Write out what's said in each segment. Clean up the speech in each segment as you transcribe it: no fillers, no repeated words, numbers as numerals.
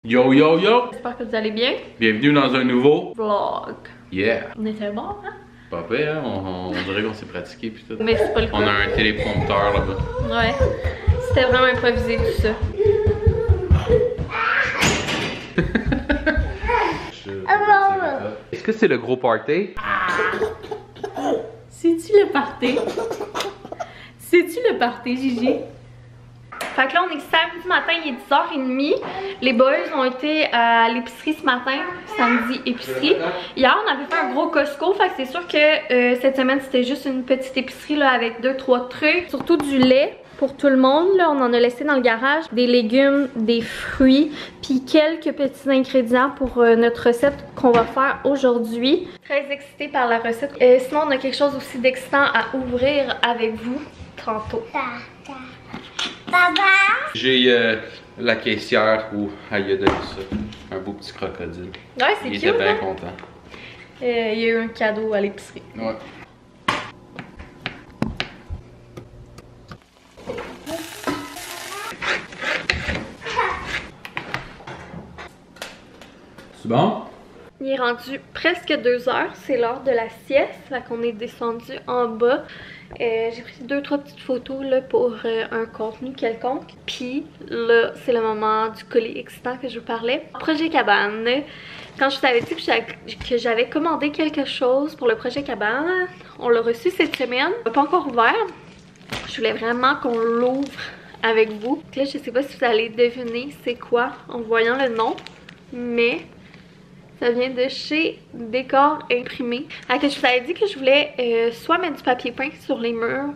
Yo yo yo! J'espère que vous allez bien. Bienvenue dans un nouveau Vlog. Yeah! On était bon, hein? Pas pire, hein? On dirait qu'on s'est pratiqué pis tout. Mais c'est pas le cas. On a un téléprompteur là-bas. Ouais. C'était vraiment improvisé tout ça. Est-ce que c'est le gros party? C'est-tu le party? C'est-tu le party, Gigi? Fait que là, on est samedi matin, il est 10h30. Les boys ont été à l'épicerie ce matin, samedi épicerie. Hier, on avait fait un gros Costco, fait que c'est sûr que cette semaine, c'était juste une petite épicerie là, avec 2-3 trucs. Surtout du lait pour tout le monde, là, on en a laissé dans le garage. Des légumes, des fruits, puis quelques petits ingrédients pour notre recette qu'on va faire aujourd'hui. Très excitée par la recette. Sinon, on a quelque chose aussi d'excitant à ouvrir avec vous tantôt. J'ai la caissière où elle a donné ça. Un beau petit crocodile. Ouais, c'est Il cute. était bien hein? content. Il y a eu un cadeau à l'épicerie. Ouais. C'est bon? Il est rendu presque 2h, c'est l'heure de la sieste, fait qu'on est descendu en bas. J'ai pris 2-3 petites photos là, pour un contenu quelconque. Puis là, c'est le moment du colis excitant que je vous parlais. Projet Cabane. Quand je vous avais dit que j'avais commandé quelque chose pour le projet Cabane, on l'a reçu cette semaine. Pas encore ouvert. Je voulais vraiment qu'on l'ouvre avec vous. Là, je sais pas si vous allez deviner c'est quoi en voyant le nom, mais ça vient de chez Décor Imprimé. Alors que je vous avais dit que je voulais soit mettre du papier peint sur les murs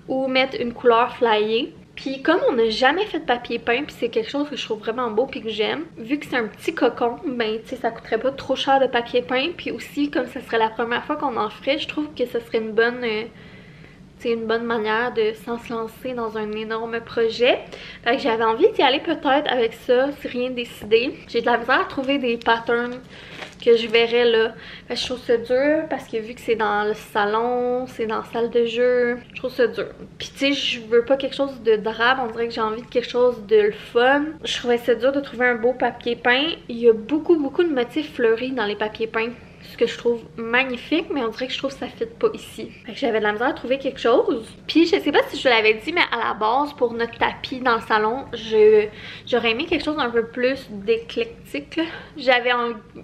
ou mettre une couleur flyée. Puis comme on n'a jamais fait de papier peint, puis c'est quelque chose que je trouve vraiment beau puis que j'aime, vu que c'est un petit cocon, ben tu sais ça coûterait pas trop cher de papier peint. Puis aussi comme ce serait la première fois qu'on en ferait, je trouve que ce serait une bonne manière de se lancer dans un énorme projet. Fait que j'avais envie d'y aller peut-être avec ça, si rien décidé. J'ai de la misère à trouver des patterns que je verrais là. Fait que je trouve ça dur parce que vu que c'est dans le salon, c'est dans la salle de jeu, je trouve ça dur. Puis tu sais, je veux pas quelque chose de drabe, on dirait que j'ai envie de quelque chose de le fun. Je trouvais ça dur de trouver un beau papier peint. Il y a beaucoup de motifs fleuris dans les papiers peints. Ce que je trouve magnifique, mais on dirait que je trouve que ça fit pas ici. Fait que j'avais de la misère à trouver quelque chose. Puis je sais pas si je l'avais dit, mais à la base, pour notre tapis dans le salon, j'aurais aimé quelque chose un peu plus d'éclectique. J'avais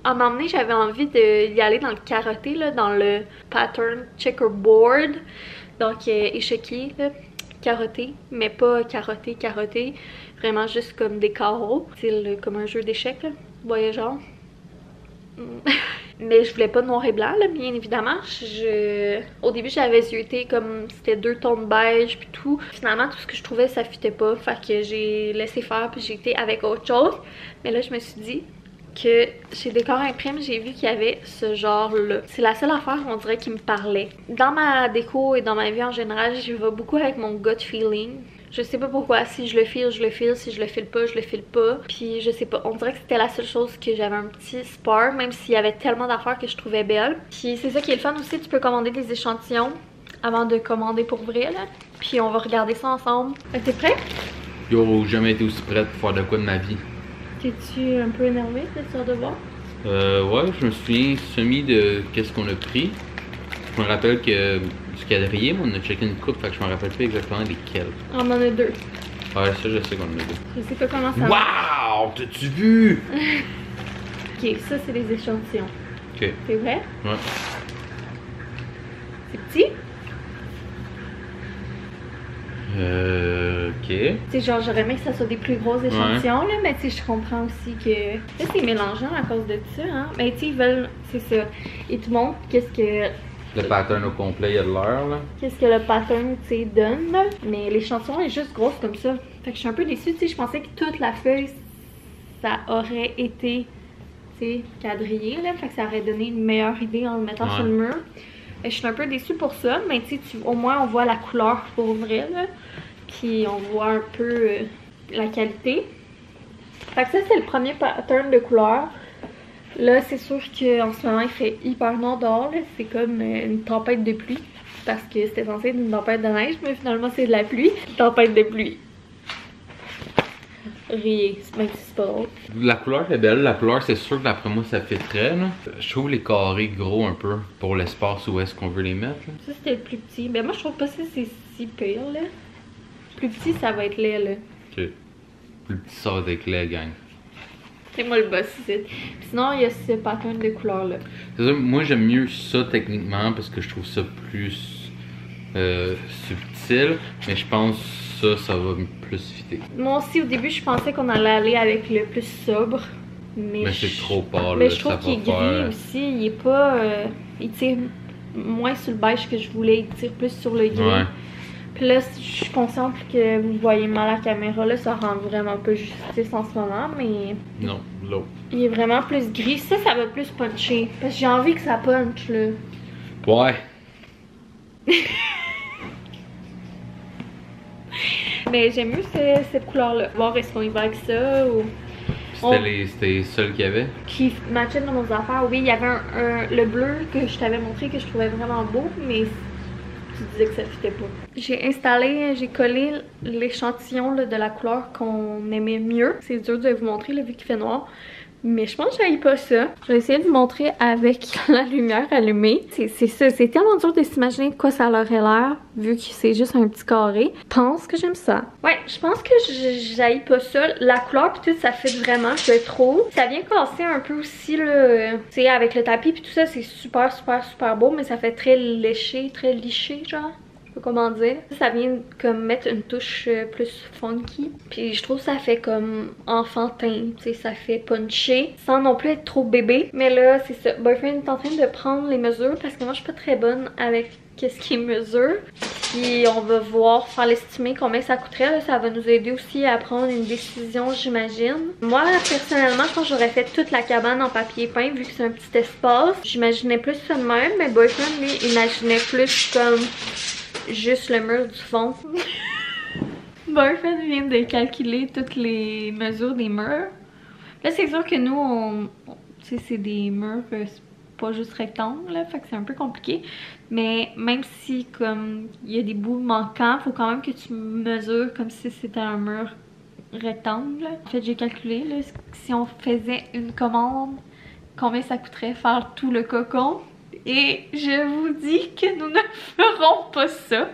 à m'emmener, j'avais envie d'y aller dans le carotté, là, dans le pattern checkerboard. Donc échiquier, là, carotté, mais pas carotté, vraiment juste comme des carreaux, style comme un jeu d'échecs, là. Vous voyez genre. Mais je voulais pas noir et blanc là, bien évidemment. Au début j'avais zioté comme c'était 2 tons de beige puis tout. Finalement tout ce que je trouvais ça fitait pas. Fait que j'ai laissé faire puis j'ai été avec autre chose. Mais là je me suis dit que chez Décor Imprime j'ai vu qu'il y avait ce genre là. C'est la seule affaire on dirait qui me parlait. Dans ma déco et dans ma vie en général je vais beaucoup avec mon gut feeling. Je sais pas pourquoi, si je le file, je le file, si je le file pas, je le file pas. Puis je sais pas, on dirait que c'était la seule chose que j'avais un petit spark, même s'il y avait tellement d'affaires que je trouvais belles. Puis c'est ça qui est le fun aussi, tu peux commander des échantillons avant de commander pour vrai là. Puis on va regarder ça ensemble. T'es prêt? Yo, jamais été aussi prête pour faire de quoi de ma vie. T'es-tu un peu énervé cette sorte de voir? Ouais, je me souviens semi de qu'est-ce qu'on a pris. Je me rappelle que du quadrillé, on a checké une coupe, fait que je me rappelle pas exactement lesquels. On en a 2. Ouais, ça je sais qu'on en a 2. Je sais pas comment ça va. Wow! T'as-tu vu? Ok, ça c'est les échantillons. Ok. C'est vrai? Ouais. C'est petit? Ok. Tu sais, genre j'aurais aimé que ça soit des plus gros échantillons là, mais tu sais, je comprends aussi que là c'est mélangeant à cause de ça, hein. Mais tu sais, ils veulent, c'est ça. Ils te montrent qu'est-ce que le pattern au complet, il y a de l'heure là. Qu'est-ce que le pattern, tu sais, donne là. Mais l'échantillon est juste grosse comme ça. Fait que je suis un peu déçue, tu sais, je pensais que toute la feuille, ça aurait été, tu sais, quadrillé là. Fait que ça aurait donné une meilleure idée en le mettant sur le mur. Et je suis un peu déçue pour ça, mais tu sais, au moins on voit la couleur pour vrai là. Puis on voit un peu la qualité. Fait que ça c'est le premier pattern de couleur. Là c'est sûr qu'en ce moment il fait hyper noir dehors. C'est comme une tempête de pluie. Parce que c'était censé être une tempête de neige, mais finalement c'est de la pluie. Tempête de pluie. Riez, même si c'est pas drôle. La couleur est belle, la couleur c'est sûr que d'après moi ça fitterait là. Je trouve les carrés gros un peu pour l'espace où est-ce qu'on veut les mettre là. Ça c'était le plus petit. Ben moi je trouve pas que c'est si pire là. Plus petit ça va être laid là. Ok. Plus petit ça va être laid, gang. C'est moi le boss ici. Sinon il y a ce pattern de couleurs là. C'est ça, moi j'aime mieux ça techniquement parce que je trouve ça plus subtil, mais je pense que ça va plus fitter. Moi aussi au début je pensais qu'on allait aller avec le plus sobre. Mais c'est trop pâle. Mais je trouve qu'il est gris aussi. Il est pas. Il tire moins sur le beige que je voulais. Il tire plus sur le gris. Ouais. Puis là, je suis consciente que vous voyez mal la caméra. Là, ça rend vraiment pas justice en ce moment. Mais. Non, l'autre. Il est vraiment plus gris. Ça va plus puncher. Parce que j'ai envie que ça punch là. Ouais. Mais j'aime mieux cette couleur-là. Voir est-ce qu'on y va avec ça ou. C'était les seuls qu'il y avait? Qui matchaient dans nos affaires. Oui, il y avait le bleu que je t'avais montré que je trouvais vraiment beau, mais tu disais que ça fitait pas. J'ai collé l'échantillon de la couleur qu'on aimait mieux. C'est dur de vous montrer là, vu qu'il fait noir. Mais je pense que j'aille pas ça. Je vais essayer de vous montrer avec la lumière allumée. C'est ça, c'est tellement dur de s'imaginer de quoi ça aurait l'air, vu que c'est juste un petit carré. Je pense que j'aime ça. Ouais, je pense que j'aille pas ça. La couleur pis tout, ça fit vraiment, je trouve. Ça vient casser un peu aussi, là. Tu sais, avec le tapis pis tout ça, c'est super, super, super beau, mais ça fait très léché, très liché, genre. Comment dire, ça vient comme mettre une touche plus funky, puis je trouve que ça fait comme enfantin, tu sais, ça fait puncher sans non plus être trop bébé. Mais là c'est ça, Boyfriend est en train de prendre les mesures parce que moi je suis pas très bonne avec qu'est-ce qui est mesure, puis on va voir faire l'estimer combien ça coûterait là. Ça va nous aider aussi à prendre une décision, j'imagine. Moi personnellement, quand j'aurais fait toute la cabane en papier peint, vu que c'est un petit espace, j'imaginais plus ça de même, mais Boyfriend lui imaginait plus comme juste le mur du fond. Boyfriend vient de calculer toutes les mesures des murs. Là, c'est sûr que nous, tu sais, c'est des murs, c'est pas juste rectangle, là, fait que c'est un peu compliqué. Mais même si, comme, il y a des bouts manquants, faut quand même que tu mesures comme si c'était un mur rectangle. En fait, j'ai calculé, là, si on faisait une commande, combien ça coûterait faire tout le cocon. Et je vous dis que nous ne ferons pas ça.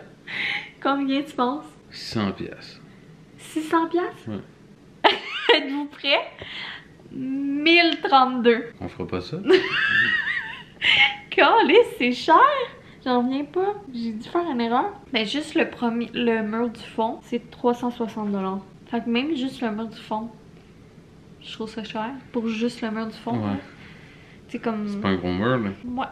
Combien tu penses? 600 pièces. 600 pièces? Ouais. Êtes-vous prêts? 1032. On fera pas ça? Calisse, c'est cher! J'en reviens pas. J'ai dû faire une erreur. Mais juste le mur du fond, c'est 360$. Fait que même juste le mur du fond, je trouve ça cher. Pour juste le mur du fond. Ouais. C'est comme... C'est pas un gros mur, là. Ouais.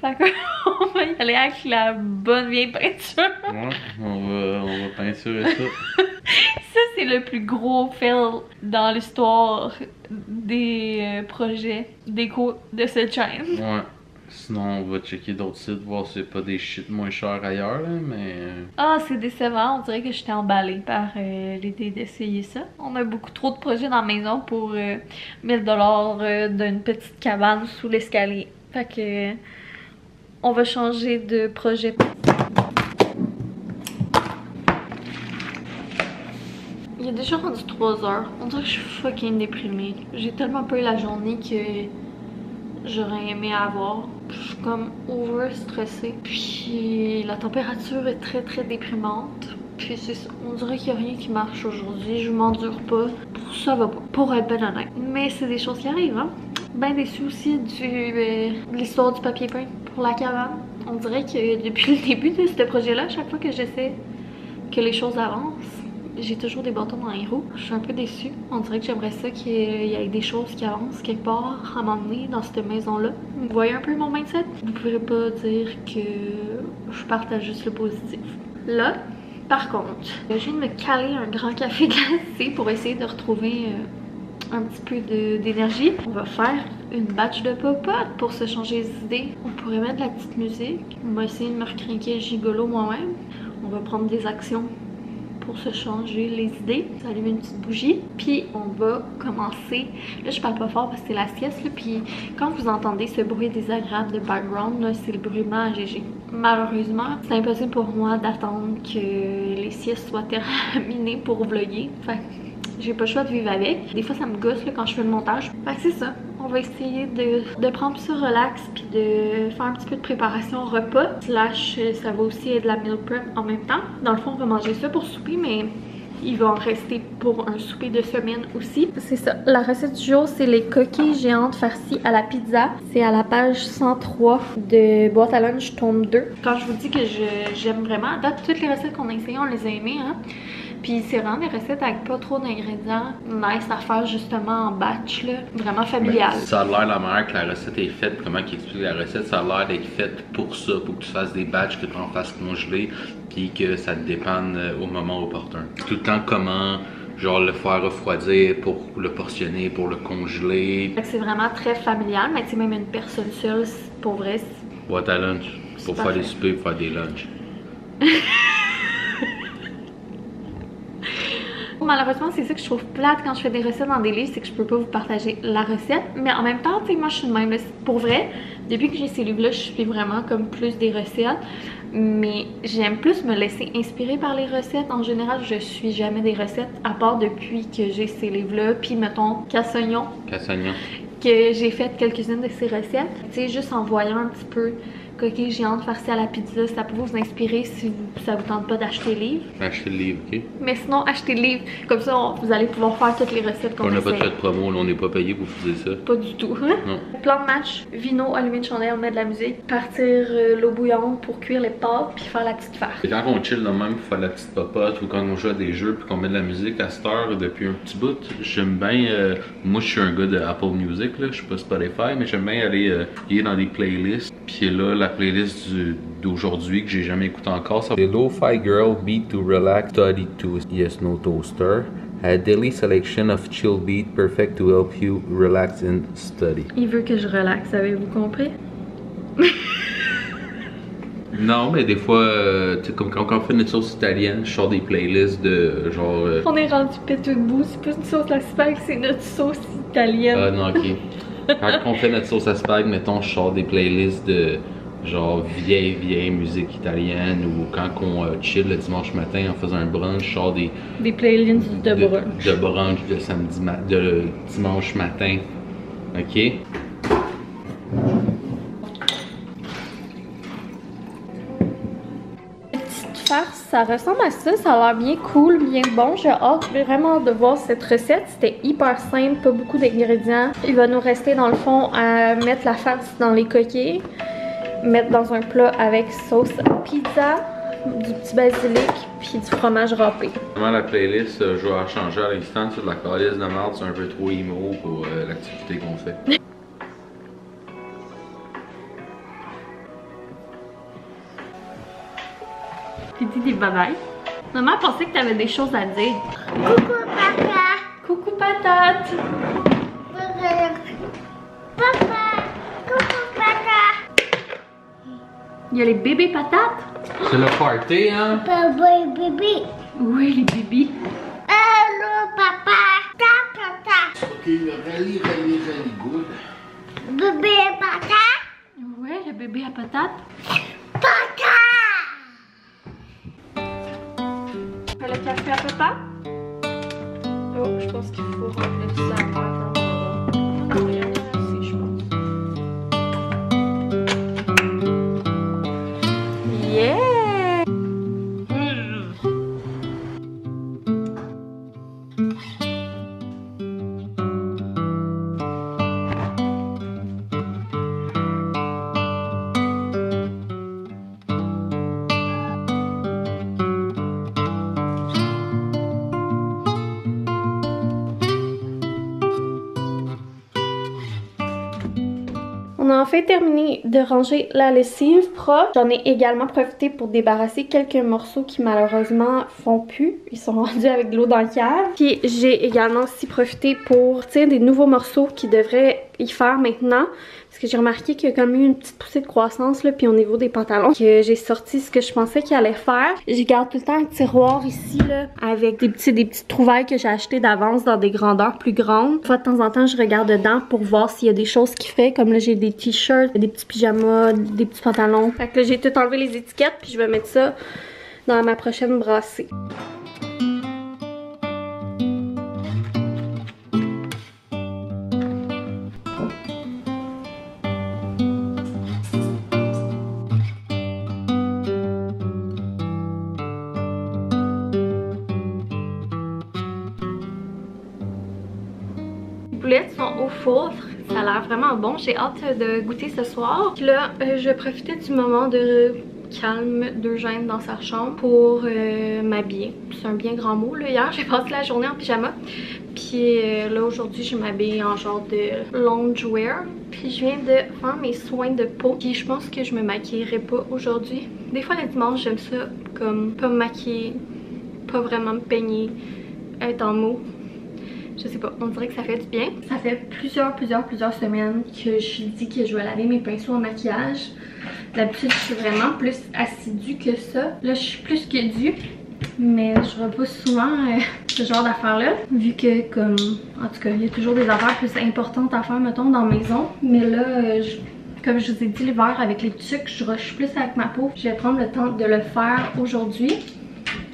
Fait qu'on va y aller avec la bonne vieille peinture. Ouais, on va peinturer ça. Ça, c'est le plus gros fail dans l'histoire des projets déco de cette chaîne. Ouais. Sinon, on va checker d'autres sites, voir si c'est pas des shit moins chers ailleurs, là, mais... Ah, c'est décevant. On dirait que j'étais emballée par l'idée d'essayer ça. On a beaucoup trop de projets dans la maison pour 1000$ d'une petite cabane sous l'escalier. Fait que... on va changer de projet. Il est déjà rendu 3 heures. On dirait que je suis fucking déprimée. J'ai tellement pas eu la journée que j'aurais aimé avoir. Je suis comme over stressée. Puis la température est très très déprimante. Puis on dirait qu'il n'y a rien qui marche aujourd'hui. Je m'endure pas. Ça va pas. Pour être ben honnête. Mais c'est des choses qui arrivent, hein. Ben déçue aussi de l'histoire du papier peint pour la cabane. On dirait que depuis le début de ce projet-là, à chaque fois que j'essaie que les choses avancent, j'ai toujours des bâtons dans les roues. Je suis un peu déçue. On dirait que j'aimerais ça qu'il y ait des choses qui avancent quelque part à m'emmener dans cette maison-là. Vous voyez un peu mon mindset? Vous pourrez pas dire que je partage juste le positif. Là, par contre, je viens de me caler un grand café glacé pour essayer de retrouver un petit peu d'énergie. On va faire une batch de popote pour se changer les idées. On pourrait mettre de la petite musique. On va essayer de me recrinquer gigolo moi-même. On va prendre des actions pour se changer les idées. Allumer une petite bougie. Puis on va commencer. Là je parle pas fort parce que c'est la sieste. Là, puis quand vous entendez ce bruit désagréable de background, c'est le brûlement à GG. Malheureusement, c'est impossible pour moi d'attendre que les siestes soient terminées pour vlogger. Fait j'ai pas le choix de vivre avec. Des fois ça me gosse là, quand je fais le montage. Fait que c'est ça. On va essayer de prendre ça relax puis de faire un petit peu de préparation repas. Slash, ça va aussi être de la meal prep en même temps. Dans le fond, on va manger ça pour souper, mais il va en rester pour un souper de semaine aussi. C'est ça. La recette du jour, c'est les coquilles géantes farcies à la pizza. C'est à la page 103 de Boîte à lunch tome 2. Quand je vous dis que j'aime vraiment, à date, toutes les recettes qu'on a essayées, on les a aimées, hein. Puis c'est vraiment des recettes avec pas trop d'ingrédients. Nice à faire justement en batch, là. Vraiment familial. Ben, ça a l'air la manière que la recette est faite, comment il explique la recette, ça a l'air d'être faite pour ça, pour que tu fasses des batchs, que tu en fasses congeler, puis que ça te dépende au moment opportun. Tout le temps comment, genre le faire refroidir pour le portionner, pour le congeler. C'est vraiment très familial, mais tu sais, même une personne seule, pour vrai. Boîte à lunch, pour faire des soupers, pour faire des lunchs. Malheureusement, c'est ça que je trouve plate quand je fais des recettes dans des livres, c'est que je peux pas vous partager la recette. Mais en même temps, tu sais, moi je suis de même. Là, pour vrai, depuis que j'ai ces livres-là, je suis vraiment comme plus des recettes. Mais j'aime plus me laisser inspirer par les recettes. En général, je suis jamais des recettes, à part depuis que j'ai ces livres-là. Puis mettons, Cassognon. Que j'ai fait quelques-unes de ces recettes. Tu sais, juste en voyant un petit peu coquilles géantes farcies à la pizza, ça peut vous inspirer si ça vous tente pas d'acheter le livre. Acheter le livre, ok. Mais sinon, achetez le livre. Comme ça, vous allez pouvoir faire toutes les recettes qu'on a. On n'a pas de fait de promo, là, on n'est pas payé pour faire ça. Pas du tout. Hein? Non. Plan de match, vino, allumer une chandelle, on met de la musique, partir l'eau bouillante pour cuire les pâtes, puis faire la petite farce. Et quand on chill de même pour faire la petite popote ou quand on joue à des jeux puis qu'on met de la musique à cette heure depuis un petit bout, j'aime bien, moi je suis un gars de Apple Music, là, je suis pas Spotify, mais j'aime bien aller fouiller dans des playlists. Puis là, la playlist d'aujourd'hui que j'ai jamais écouté encore, c'est Lo-Fi Girl Beat to Relax Study to Yes No Toaster. A daily selection of chill beat perfect to help you relax and study. Il veut que je relaxe, avez-vous compris? Non, mais des fois, tu sais, comme quand on fait une sauce italienne, je sors des playlists de genre. On est rendu pété debout, c'est pas une sauce à spag, c'est notre sauce italienne. Ah non, ok. Quand on fait notre sauce à spag, mettons, je sors des playlists de genre vieille musique italienne, ou quand on chill le dimanche matin en faisant un brunch, je sors des playlists de brunch. De brunch de dimanche matin. Ok? Farce, ça ressemble à ça, ça a l'air bien cool, bien bon. J'ai hâte vraiment de voir cette recette. C'était hyper simple, pas beaucoup d'ingrédients. Il va nous rester dans le fond à mettre la farce dans les coquilles, mettre dans un plat avec sauce à pizza, du petit basilic, puis du fromage râpé. Vraiment la playlist, je vais la changer à l'instant, c'est de la calice de merde, c'est un peu trop emo pour l'activité qu'on fait. Tu dis des bye-bye. Maman pensait que t'avais des choses à dire. Coucou papa. Coucou patate. Papa. Coucou papa. Il y a les bébés patates. C'est le party, hein? Papa et bébé. Oui, les bébés. Allô papa. Papa. Ok, really good. Bébé et papa. Ouais, le bébé à patate. Papa. Le café à papa? Oh, je pense qu'il faut remplir ça avant qu'on va rien aussi, je pense. Yeah! On a enfin terminé de ranger la lessive propre. J'en ai également profité pour débarrasser quelques morceaux qui malheureusement font plus. Ils sont rendus avec de l'eau dans le cave. Puis j'ai également aussi profité pour tirer des nouveaux morceaux qui devraient y faire maintenant. Parce que j'ai remarqué qu'il y a comme eu une petite poussée de croissance là, puis au niveau des pantalons, que j'ai sorti ce que je pensais qu'il allait faire. Je garde tout le temps un tiroir ici là, avec des petites trouvailles que j'ai achetées d'avance dans des grandeurs plus grandes. Une fois de temps en temps, je regarde dedans pour voir s'il y a des choses qui fait. Comme là, j'ai des t-shirts, des petits pyjamas, des petits pantalons. Fait que là, j'ai tout enlevé les étiquettes, puis je vais mettre ça dans ma prochaine brassée. boulettes sont au four. Ça a l'air vraiment bon. J'ai hâte de goûter ce soir. Puis là, je profitais du moment de calme d'Eugène dans sa chambre pour m'habiller. C'est un bien grand mot. Là. Hier, j'ai passé la journée en pyjama. Puis là, aujourd'hui, je m'habille en genre de loungewear. Puis je viens de faire mes soins de peau. Puis je pense que je me maquillerai pas aujourd'hui. Des fois, le dimanche, j'aime ça comme pas me maquiller, pas vraiment me peigner, être en mou. Je sais pas, on dirait que ça fait du bien. Ça fait plusieurs semaines que je dis que je vais laver mes pinceaux en maquillage. D'habitude, je suis vraiment plus assidue que ça. Là, je suis plus que due. Mais je repousse souvent ce genre d'affaires-là. Vu que, comme, en tout cas, il y a toujours des affaires plus importantes à faire, mettons, dans la maison. Mais là, comme je vous ai dit, l'hiver, avec les trucs, je rush plus avec ma peau. Je vais prendre le temps de le faire aujourd'hui.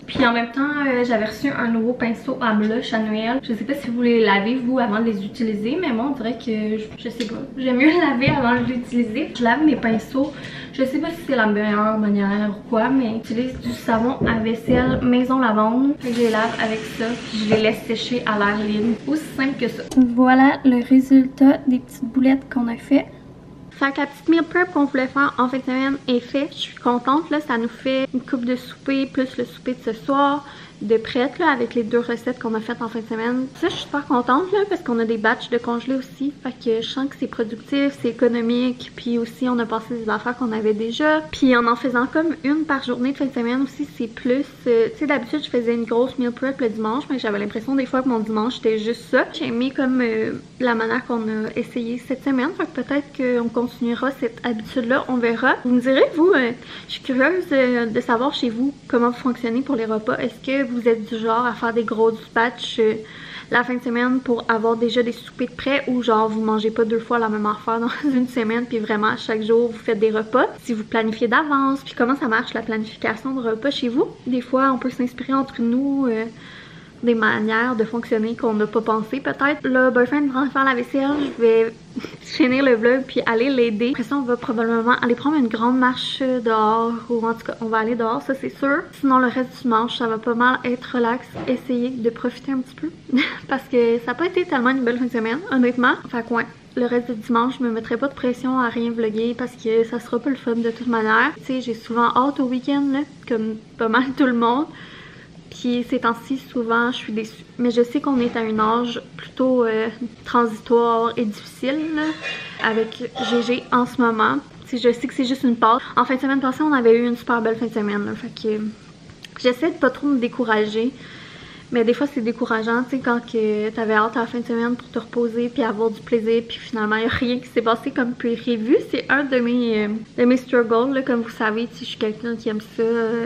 Puis en même temps, j'avais reçu un nouveau pinceau à blush à Noël. Je sais pas si vous les lavez vous avant de les utiliser, mais moi on dirait que, je sais pas, j'aime mieux laver avant de l'utiliser. Je lave mes pinceaux, je sais pas si c'est la meilleure manière ou quoi, mais j'utilise du savon à vaisselle maison lavande. Je les lave avec ça, puis je les laisse sécher à l'air libre. Aussi simple que ça. Voilà le résultat des petites boulettes qu'on a fait. Fait que la petite meal prep qu'on voulait faire en fin de semaine est faite. Je suis contente, là, ça nous fait une coupe de souper plus le souper de ce soir de prête là avec les 2 recettes qu'on a faites en fin de semaine. Ça, je suis super contente là parce qu'on a des batchs de congelés aussi. Fait que je sens que c'est productif, c'est économique. Puis aussi, on a passé des affaires qu'on avait déjà. Puis en faisant comme une par journée de fin de semaine aussi, c'est plus... tu sais, d'habitude, je faisais une grosse meal prep le dimanche, mais j'avais l'impression des fois que mon dimanche, c'était juste ça. J'ai aimé comme la manière qu'on a essayé cette semaine. Fait que peut-être qu'on continuera cette habitude-là, on verra. Vous me direz, vous, je suis curieuse de savoir chez vous comment vous fonctionnez pour les repas. Est-ce que vous êtes du genre à faire des grosses batchs la fin de semaine pour avoir déjà des soupers de prêt, ou genre vous mangez pas 2 fois la même affaire dans une semaine puis vraiment chaque jour vous faites des repas, si vous planifiez d'avance, puis comment ça marche la planification de repas chez vous. Des fois on peut s'inspirer entre nous des manières de fonctionner qu'on n'a pas pensé peut-être. Le boyfriend va faire la vaisselle, je vais finir le vlog puis aller l'aider. Après ça, on va probablement aller prendre une grande marche dehors, ou en tout cas on va aller dehors, ça c'est sûr. Sinon le reste du dimanche, ça va pas mal être relax, essayer de profiter un petit peu parce que ça n'a pas été tellement une belle fin de semaine, honnêtement. Fait que ouais, le reste du dimanche, je me mettrai pas de pression à rien vlogger parce que ça sera pas le fun de toute manière. Tu sais, j'ai souvent hâte au week-end là, comme pas mal tout le monde. Puis ces temps-ci, souvent, je suis déçue. Mais je sais qu'on est à un âge plutôt transitoire et difficile là, avec GG en ce moment. T'sais, je sais que c'est juste une pause. En fin de semaine passée, on avait eu une super belle fin de semaine. Là, fait que j'essaie de pas trop me décourager. Mais des fois, c'est décourageant, tu sais, quand t'avais hâte à la fin de semaine pour te reposer puis avoir du plaisir, puis finalement, il n'y a rien qui s'est passé comme prévu. C'est un de mes struggles, là, comme vous savez, je suis quelqu'un qui aime ça,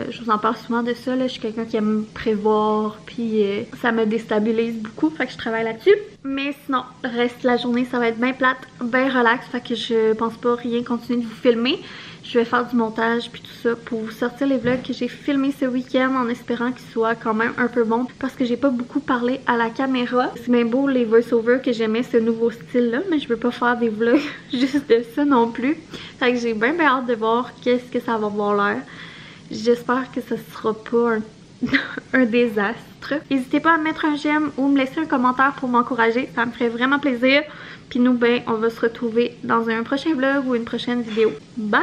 je vous en parle souvent de ça, là, je suis quelqu'un qui aime prévoir, puis ça me déstabilise beaucoup, fait que je travaille là-dessus. Mais sinon, le reste de la journée, ça va être bien plate, bien relax, fait que je pense pas rien continuer de vous filmer. Je vais faire du montage puis tout ça pour vous sortir les vlogs que j'ai filmés ce week-end en espérant qu'ils soient quand même un peu bons parce que j'ai pas beaucoup parlé à la caméra. C'est bien beau les voice-over que j'aimais ce nouveau style-là, mais je veux pas faire des vlogs juste de ça non plus. Fait que j'ai bien hâte de voir qu'est-ce que ça va avoir l'air. J'espère que ce sera pas un désastre. N'hésitez pas à mettre un j'aime ou me laisser un commentaire pour m'encourager, ça me ferait vraiment plaisir. Puis nous, ben, on va se retrouver dans un prochain vlog ou une prochaine vidéo. Bye!